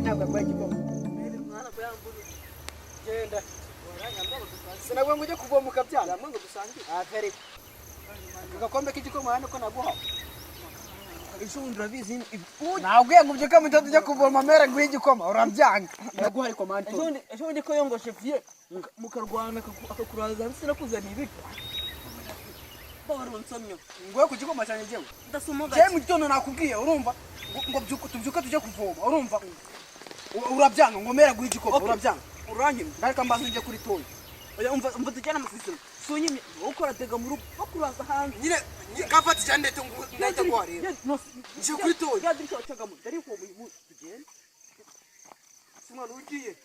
ntabwo agwaye igikoma. Genda. Sinabwo ngo ujye kuvoma ukabyara. Ngo dusangire. Kare. Agakombe k'igikoma hano ko naguha. Ishundi urabizi ntabwo ngo ubyuka mu gitondo ujya kuvoma amera guha igikoma urabyanga. Naguha ariko manto. Ishundi ko yongoshe fiye mukarwana akakuraza sinakuzaniye ibiryo. Ngo ku gikoma cyane jewe. Je mu gitondo nakubwiye urumva ngo tubyuka tujye kuvoma urumva. Urabyanga ngo mera guha igikoma urabyanga. Uranyimye ariko mbazo nje kuri toyi. Oya umva tujyana amasisiro. Sunyimye ukora tega mu rugo bakuraza hanze. Nyine gafata cyane ndete ngo ndahita guharira. Nje kuri toyi. Yadri cyacagamo dari ko mu tugende. Simana ugiye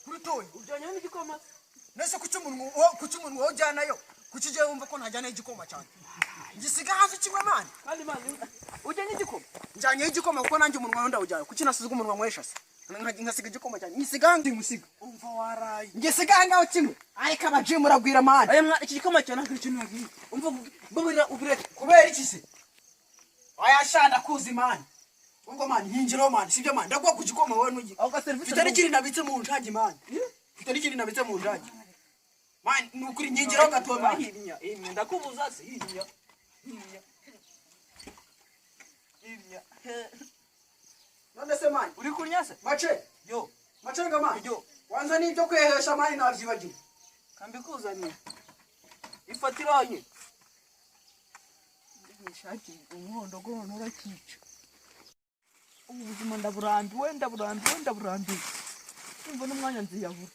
kuri toyi. Ujyanye n'igikoma. Nese kucyumunwa ujyanayo. Kucije wumva ko ntajyana igikoma cyane. Ngisiga hafi kimwe mani. Kandi mani ujyanye igikoma. Njyanye igikoma kuko nanjye umunwa ndawujyana. Kuki nasizwe umunwa mweshase. Ngasiga igikoma cyane. Ngisiga ndi musiga. Umva waraye. Ngisiga ngaho kimwe. Ariko abajimu ragwira mani. Aya mwana iki gikoma cyane ntabwo ikintu nagiye. Umva baburira ubireke. Kubera iki se? Aya shanda kuzi mani. Umva mani hinjiro mani. Sibyo mani. Ndagwa ku gikoma wowe nugi. Aho service kitari kiri nabitse mu njagi mani. Kitari kiri nabitse mu njagi. Mani nukuri nyingiro gato mani. Imye ndakubuza se imye. Imye. None se mani uri kunyase? Mace. Yo. Mace ngama. Yo. Wanza nibyo kwehesha mani navyibagiye. Kambi kuzanye. Ifatiranye. Nishaki umuhondo gono urakica. Ubuzima ndaburambiwe. Umva n'umwanya nziyabura.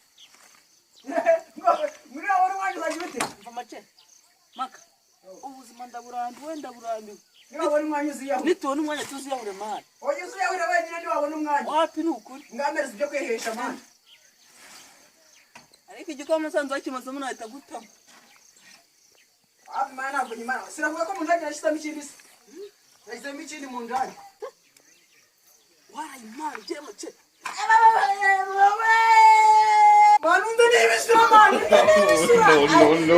Muri abo n'umwanya uzagibite. Umva mace. Maka. Ubuzima ndaburambiwe. Ngabona umwanya uziyabura. Nitubona umwanya tuziyabure mani. Oya uziyabure wenyine ndi wabona umwanya. Wapi nukuri? Ngamereza ibyo kwehesha mani. Ariko igikoma sanze wakimaze umuntu ahita gutama. Mani ntabwo nyimana. Sinavuga ko mu njagi nashyizemo ikindi se. Nashyizemo ikindi mu njagi. Waraye mani je mace. Manu ndani ibisura mani. No.